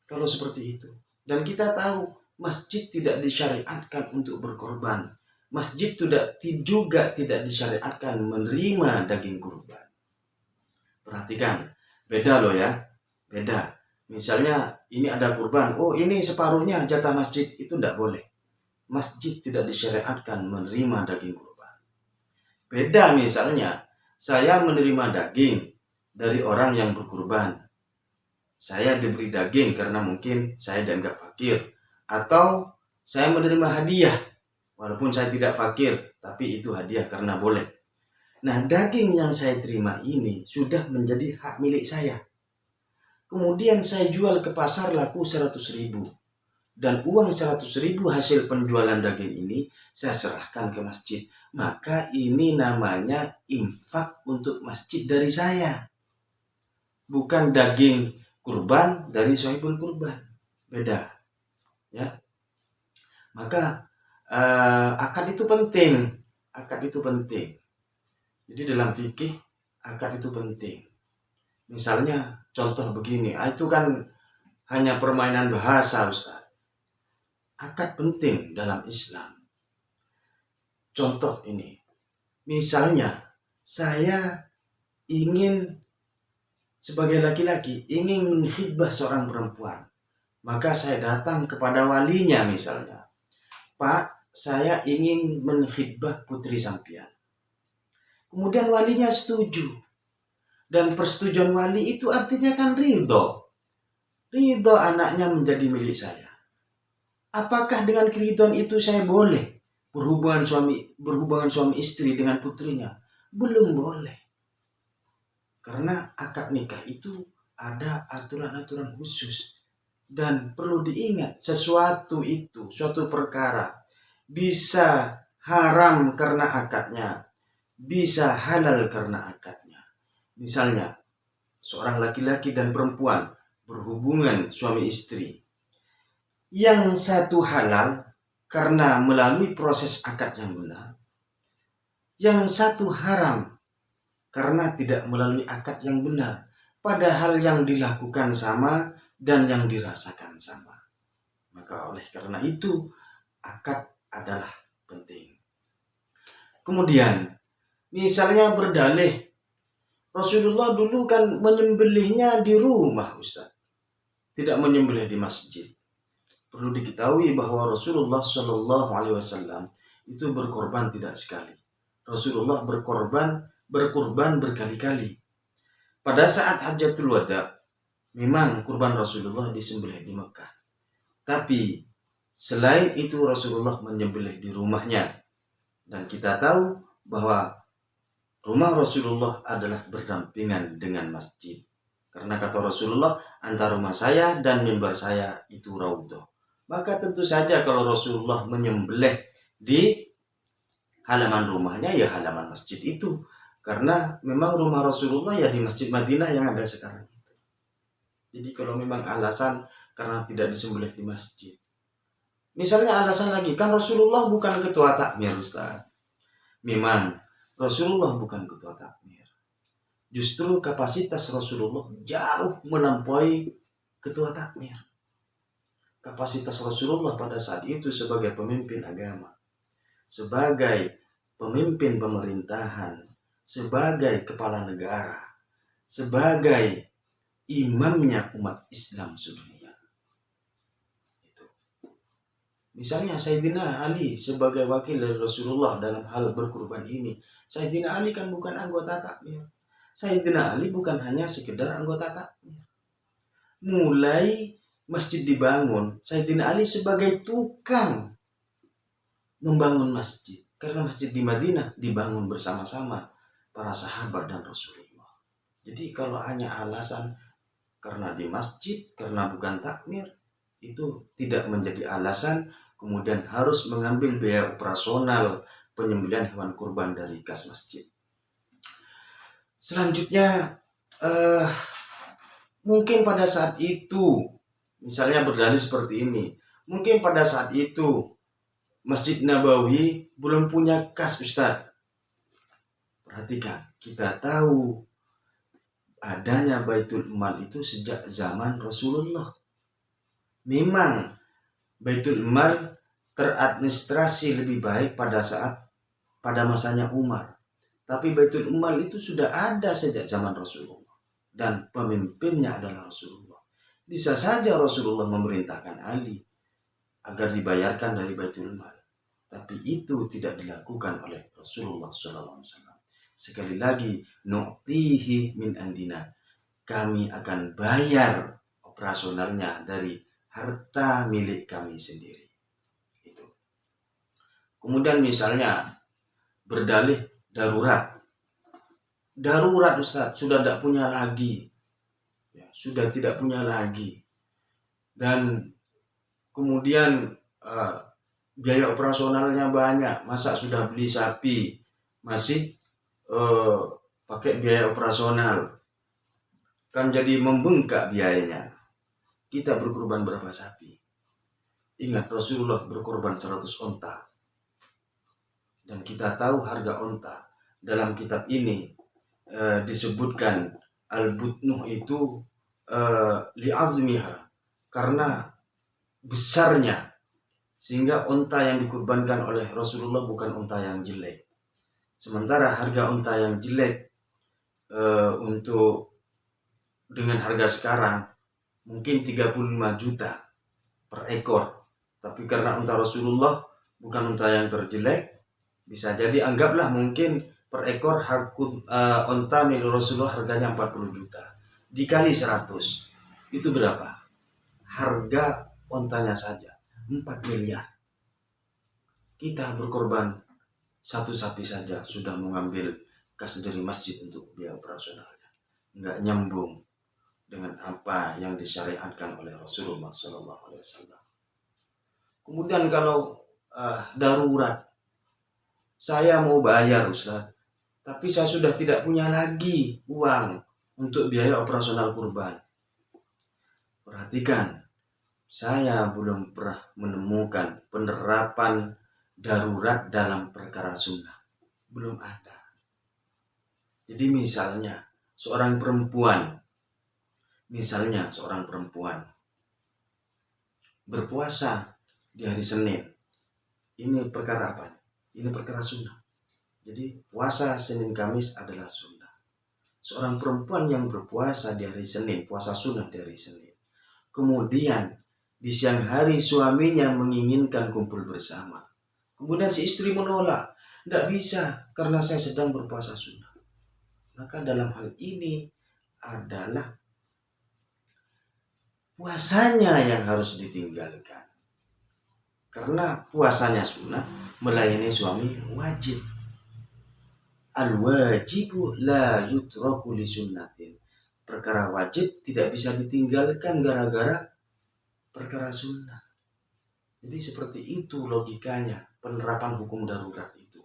Kalau seperti itu. Dan kita tahu masjid tidak disyariatkan untuk berkorban. Masjid juga tidak disyariatkan menerima daging kurban. Perhatikan, beda loh ya, beda. Misalnya ini ada kurban, oh ini separuhnya jatah masjid, itu tidak boleh. Masjid tidak disyariatkan menerima daging kurban. Beda misalnya, saya menerima daging dari orang yang berkurban. Saya diberi daging karena mungkin saya dianggap fakir. Atau saya menerima hadiah. Walaupun saya tidak fakir, tapi itu hadiah karena boleh. Nah, daging yang saya terima ini sudah menjadi hak milik saya. Kemudian saya jual ke pasar laku 100.000. Dan uang 100.000 hasil penjualan daging ini saya serahkan ke masjid. Maka ini namanya infak untuk masjid dari saya. Bukan daging kurban dari sahibul kurban. Beda. Ya. Maka akad itu penting. Akad itu penting. Jadi dalam fikih akad itu penting. Misalnya contoh begini, itu kan hanya permainan bahasa Ustaz. Akad penting dalam Islam. Contoh ini. Misalnya saya ingin sebagai laki-laki ingin menghibah seorang perempuan. Maka saya datang kepada walinya misalnya. Pak, saya ingin menghibah putri sampean. Kemudian walinya setuju. Dan persetujuan wali itu artinya kan ridho. Ridho anaknya menjadi milik saya. Apakah dengan keridhaan itu saya boleh berhubungan suami istri dengan putrinya? Belum boleh. Karena akad nikah itu ada aturan-aturan khusus. Dan perlu diingat, sesuatu itu, suatu perkara bisa haram karena akadnya, bisa halal karena akadnya. Misalnya, seorang laki-laki dan perempuan berhubungan suami istri. Yang satu halal karena melalui proses akad yang benar. Yang satu haram karena tidak melalui akad yang benar. Padahal yang dilakukan sama dan yang dirasakan sama. Maka oleh karena itu, akad adalah penting. Kemudian, misalnya berdalih, Rasulullah dulu kan menyembelihnya di rumah Ustaz. Tidak menyembelih di masjid. Perlu diketahui bahwa Rasulullah SAW itu berkorban tidak sekali. Rasulullah berkorban berkurban berkali-kali. Pada saat Hajjatul Wada, memang kurban Rasulullah disembelih di Mekah. Tapi selain itu Rasulullah menyembelih di rumahnya. Dan kita tahu bahwa rumah Rasulullah adalah berdampingan dengan masjid. Karena kata Rasulullah, antara rumah saya dan mimbar saya itu raudhah. Maka tentu saja kalau Rasulullah menyembelih di halaman rumahnya, ya halaman masjid itu. Karena memang rumah Rasulullah ya di Masjid Madinah yang ada sekarang itu. Jadi kalau memang alasan karena tidak disembelih di masjid. Misalnya alasan lagi, kan Rasulullah bukan ketua takmir, Ustaz. Memang Rasulullah bukan ketua takmir. Justru kapasitas Rasulullah jauh melampaui ketua takmir. Kapasitas Rasulullah pada saat itu sebagai pemimpin agama, sebagai pemimpin pemerintahan, sebagai kepala negara, sebagai imamnya umat Islam sedunia. Itu. Misalnya Sayyidina Ali sebagai wakil dari Rasulullah dalam hal berkurban ini. Sayyidina Ali kan bukan anggota takmir. Sayyidina Ali bukan hanya sekedar anggota takmir. Mulai masjid dibangun, Sayyidina Ali sebagai tukang membangun masjid. Karena masjid di Madinah dibangun bersama-sama para sahabat dan Rasulullah. Jadi kalau hanya alasan karena di masjid, karena bukan takmir, itu tidak menjadi alasan kemudian harus mengambil biaya operasional penyembelihan hewan kurban dari kas masjid. Selanjutnya, mungkin pada saat itu, misalnya berdalih seperti ini, mungkin pada saat itu Masjid Nabawi belum punya kas, Ustaz. Perhatikan, kita tahu adanya Baitul Mal itu sejak zaman Rasulullah. Memang Baitul Mal teradministrasi lebih baik pada masanya Umar. Tapi Baitul Mal itu sudah ada sejak zaman Rasulullah. Dan pemimpinnya adalah Rasulullah. Bisa saja Rasulullah memerintahkan Ali agar dibayarkan dari Baitul Mal. Tapi itu tidak dilakukan oleh Rasulullah SAW. Sekali lagi, nu'tihi min andina. Kami akan bayar operasionalnya dari harta milik kami sendiri. Itu. Kemudian misalnya berdalih darurat. Darurat, Ustaz, sudah tidak punya lagi. Ya, sudah tidak punya lagi. Dan kemudian biaya operasionalnya banyak. Masa sudah beli sapi masih pakai biaya operasional, kan jadi membengkak biayanya. Kita berkorban berapa sapi? Ingat, Rasulullah berkorban 100 onta. Dan kita tahu harga onta. Dalam kitab ini disebutkan al-butnuh itu li'azmiha, karena besarnya, sehingga onta yang dikurbankan oleh Rasulullah bukan onta yang jelek. Sementara harga unta yang jelek untuk dengan harga sekarang mungkin 35 juta per ekor. Tapi karena unta Rasulullah bukan unta yang terjelek, bisa jadi anggaplah mungkin per ekor unta milik Rasulullah harganya 40 juta. Dikali 100, itu berapa? Harga untanya saja 4 miliar. Kita berkorban satu sapi saja sudah mengambil kas dari masjid untuk biaya operasionalnya. Enggak nyambung dengan apa yang disyariatkan oleh Rasulullah SAW. Kemudian kalau darurat, saya mau bayar, Ustaz, tapi saya sudah tidak punya lagi uang untuk biaya operasional kurban. Perhatikan, saya belum pernah menemukan penerapan darurat dalam perkara sunnah. Belum ada. Jadi misalnya seorang perempuan berpuasa di hari Senin. Ini perkara apa? Ini perkara sunnah. Jadi puasa Senin Kamis adalah sunnah. Seorang perempuan yang berpuasa di hari Senin, puasa sunnah di hari Senin. Kemudian di siang hari suaminya menginginkan kumpul bersama. Kemudian si istri menolak. Tidak bisa, karena saya sedang berpuasa sunnah. Maka dalam hal ini adalah puasanya yang harus ditinggalkan. Karena puasanya sunnah, melayani suami wajib. Al-wajibu la yutraku li sunnatin. Perkara wajib tidak bisa ditinggalkan gara-gara perkara sunnah. Jadi seperti itu logikanya penerapan hukum darurat itu.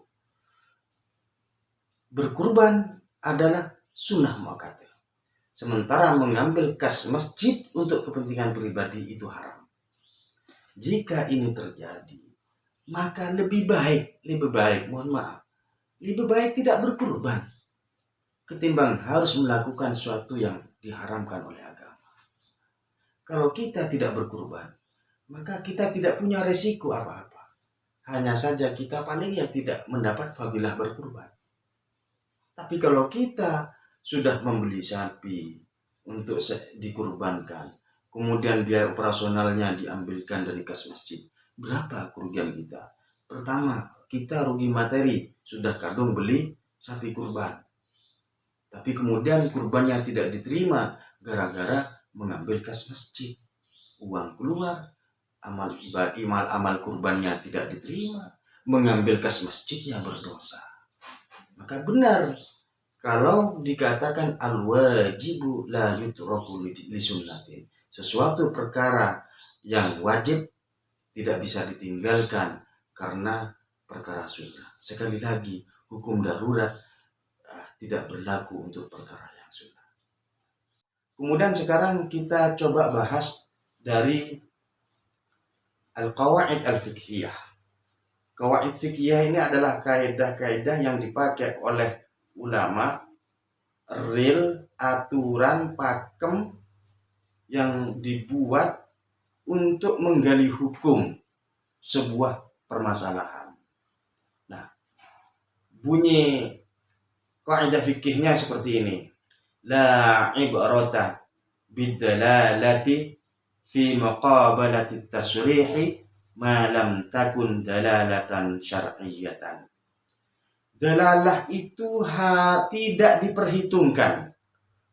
Berkurban adalah sunnah muakkadah. Sementara mengambil kas masjid untuk kepentingan pribadi itu haram. Jika ini terjadi, maka lebih baik, lebih baik tidak berkurban ketimbang harus melakukan sesuatu yang diharamkan oleh agama. Kalau kita tidak berkurban, maka kita tidak punya resiko apa-apa. Hanya saja kita paling tidak mendapat fadilah berkurban. Tapi kalau kita sudah membeli sapi untuk dikurbankan, kemudian biaya operasionalnya diambilkan dari kas masjid, berapa kerugian kita? Pertama, kita rugi materi, sudah kadung beli sapi kurban. Tapi kemudian kurbannya tidak diterima gara-gara mengambil kas masjid. Uang keluar, amal kurbannya tidak diterima, mengambil kas masjidnya berdosa. Maka benar kalau dikatakan al-wajibu la yutraku li sunnatin, sesuatu perkara yang wajib tidak bisa ditinggalkan karena perkara sunnah. Sekali lagi, hukum darurat tidak berlaku untuk perkara yang sunnah. Kemudian sekarang kita coba bahas dari al-qawaid al-fiqhiyah. Qawaid fiqhiyah ini adalah kaidah-kaidah yang dipakai oleh ulama, real, aturan, pakem yang dibuat untuk menggali hukum sebuah permasalahan. Nah, bunyi kaidah fikihnya seperti ini. La ibrata bidalalati fi muqabalati tasrihi ma lam takun dalalatan syar'iyyatan. Dalalah itu tidak diperhitungkan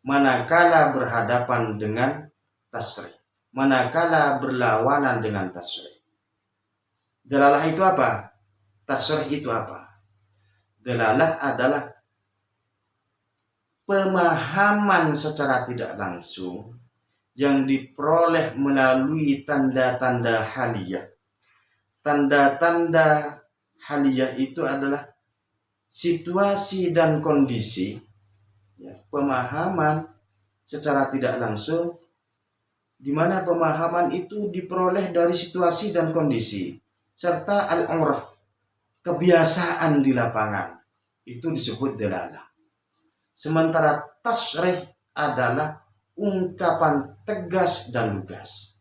manakala berhadapan dengan tasrih, manakala berlawanan dengan tasrih. Dalalah itu apa? Tasrih itu apa? Dalalah adalah pemahaman secara tidak langsung yang diperoleh melalui tanda-tanda haliyah. Tanda-tanda haliyah itu adalah situasi dan kondisi, pemahaman secara tidak langsung, di mana pemahaman itu diperoleh dari situasi dan kondisi, serta al-urf, kebiasaan di lapangan, itu disebut dalalah. Sementara tasrih adalah ungkapan tegas dan lugas.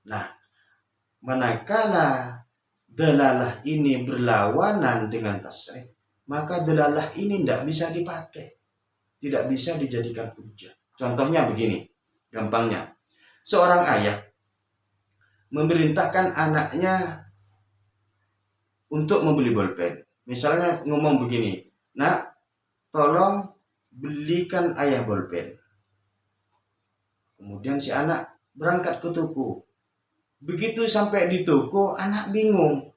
Nah, manakala dalalah ini berlawanan dengan tasrih, maka dalalah ini tidak bisa dipakai, tidak bisa dijadikan hujah. Contohnya begini, gampangnya. Seorang ayah memerintahkan anaknya untuk membeli bolpen. Misalnya ngomong begini, "Nak, tolong belikan ayah bolpen." Kemudian si anak berangkat ke toko. Begitu sampai di toko, anak bingung.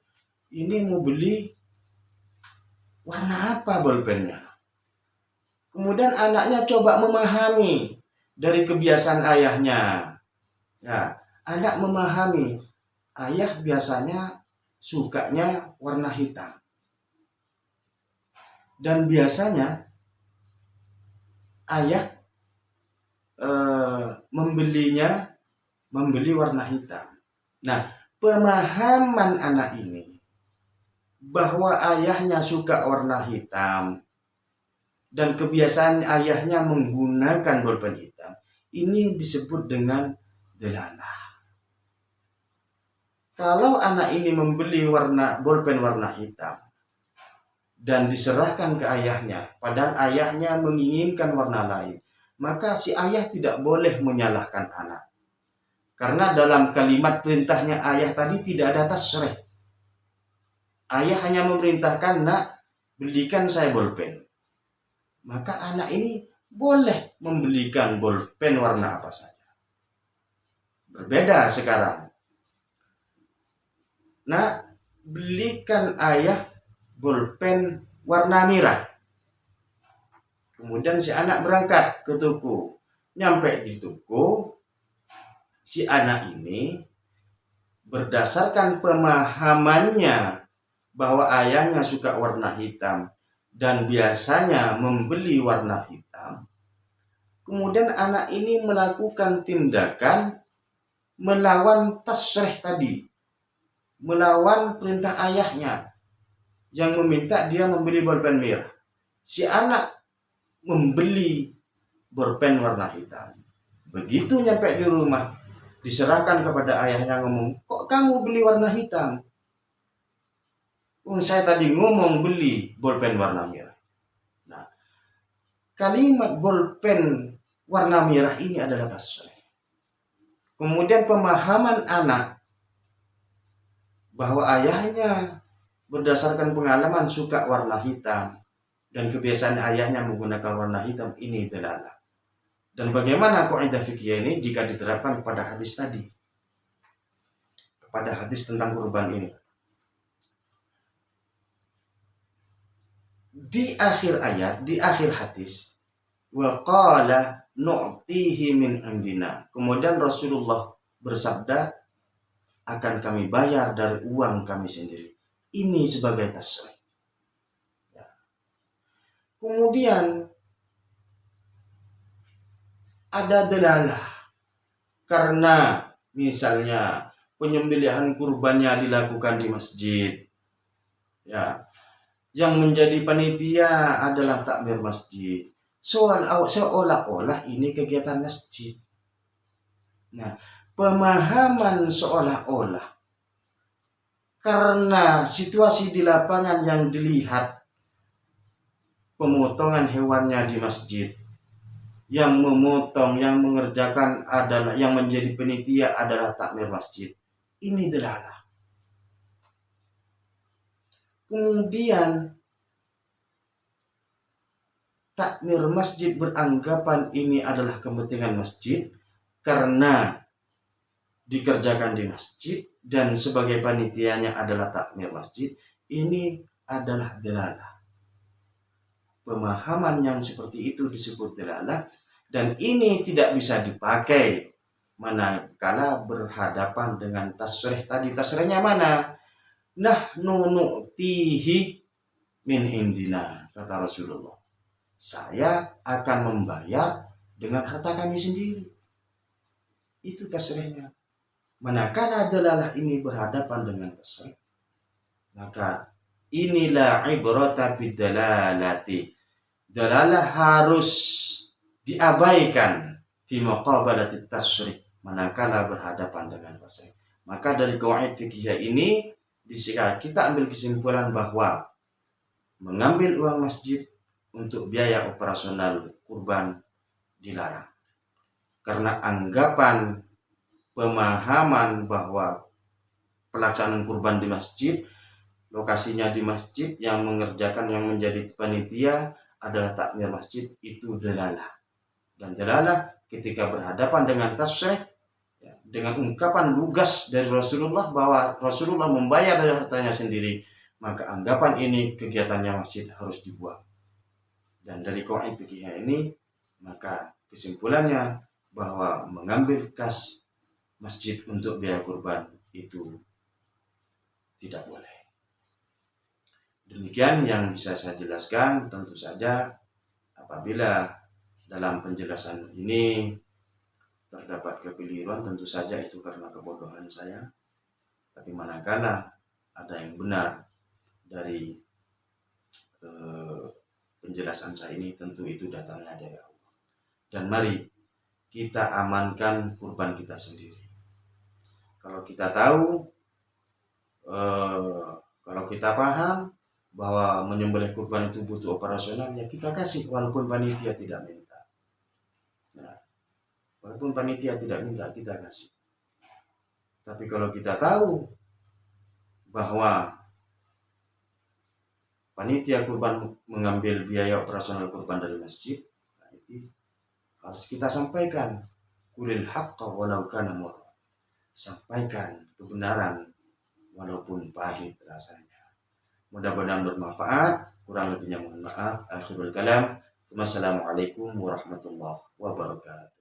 Ini mau beli warna apa bolpennya? Kemudian anaknya coba memahami dari kebiasaan ayahnya. Ya, anak memahami, ayah biasanya sukanya warna hitam. Dan biasanya ayah membeli warna hitam. Nah, pemahaman anak ini bahwa ayahnya suka warna hitam dan kebiasaan ayahnya menggunakan bolpen hitam, ini disebut dengan dalalah. Kalau anak ini membeli bolpen warna hitam dan diserahkan ke ayahnya, padahal ayahnya menginginkan warna lain, maka si ayah tidak boleh menyalahkan anak. Karena dalam kalimat perintahnya ayah tadi tidak ada tasrih. Ayah hanya memerintahkan, "Nak, belikan saya bolpen." maka anak ini boleh membelikan bolpen warna apa saja. Berbeda sekarang. Nah, belikan ayah bolpen warna merah. Kemudian si anak berangkat ke toko. Nyampe di toko, si anak ini berdasarkan pemahamannya bahwa ayahnya suka warna hitam dan biasanya membeli warna hitam. Kemudian anak ini melakukan tindakan melawan tasrih tadi, melawan perintah ayahnya yang meminta dia membeli bolpen merah. Si anak membeli bolpen warna hitam. Begitu nyampe di rumah, diserahkan kepada ayahnya, ngomong, kok kamu beli warna hitam? Saya tadi ngomong beli bolpen warna merah. Nah, kalimat bolpen warna merah ini adalah tasrih. Kemudian pemahaman anak bahwa ayahnya berdasarkan pengalaman suka warna hitam dan kebiasaan ayahnya menggunakan warna hitam, ini dalalah. Dan bagaimana kaidah fikih ini jika diterapkan kepada hadis tadi? Kepada hadis tentang kurban ini. Di akhir ayat, di akhir hadis, wa qala nu'tihi min indina. Kemudian Rasulullah bersabda, akan kami bayar dari uang kami sendiri. Ini sebagai tasrih. Ya. Kemudian ada dalalah. Karena misalnya penyembelihan kurbannya dilakukan di masjid. Ya. Yang menjadi panitia adalah takmir masjid. Seolah-olah ini kegiatan masjid. Nah, pemahaman seolah-olah karena situasi di lapangan yang dilihat, pemotongan hewannya di masjid, yang memotong, yang mengerjakan adalah, yang menjadi penitia adalah takmir masjid. Ini dalalah. Kemudian takmir masjid beranggapan ini adalah kepentingan masjid karena dikerjakan di masjid dan sebagai panitianya adalah takmir masjid. Ini adalah dalalah. Pemahaman yang seperti itu disebut dalalah, dan ini tidak bisa dipakai manakala berhadapan dengan tasrih tadi. Tasrihnya mana? Nahnu nu'tihi min indina, kata Rasulullah. Saya akan membayar dengan harta kami sendiri. Itu tasrihnya. Manakala dalalah ini berhadapan dengan tasrih, maka inilah ibrata bidalalati. Dalalah harus diabaikan fi muqabalati tasrih manakala berhadapan dengan tasrih. Maka dari qawaid fikih ini bisa kita ambil kesimpulan bahwa mengambil uang masjid untuk biaya operasional kurban dilarang. Karena anggapan pemahaman bahwa pelaksanaan kurban di masjid, lokasinya di masjid, yang mengerjakan, yang menjadi panitia adalah takmir masjid, itu dalalah. Dan dalalah ketika berhadapan dengan tasrih, ya, dengan ungkapan lugas dari Rasulullah bahwa Rasulullah membayar dari hartanya sendiri, maka anggapan ini kegiatannya masjid harus dibuang. Dan dari qawaid fikih ini, maka kesimpulannya bahwa mengambil kas masjid untuk biaya kurban itu tidak boleh. Demikian yang bisa saya jelaskan. Tentu saja apabila dalam penjelasan ini terdapat kekeliruan, tentu saja itu karena kebodohan saya. Tapi manakala ada yang benar dari penjelasan saya ini, tentu itu datangnya dari Allah. Dan mari kita amankan kurban kita sendiri. Kalau kita tahu, kalau kita paham bahwa menyembelih kurban itu butuh operasional, ya kita kasih walaupun panitia tidak minta. Nah, walaupun panitia tidak minta, kita kasih. Tapi kalau kita tahu bahwa panitia kurban mengambil biaya operasional kurban dari masjid, nah, itu harus kita sampaikan. Qulil haqqa walau kana murra. Sampaikan kebenaran walaupun pahit rasanya. Mudah-mudahan bermanfaat. Kurang lebihnya mohon maaf. Akhirul kalam. Wassalamualaikum warahmatullahi wabarakatuh.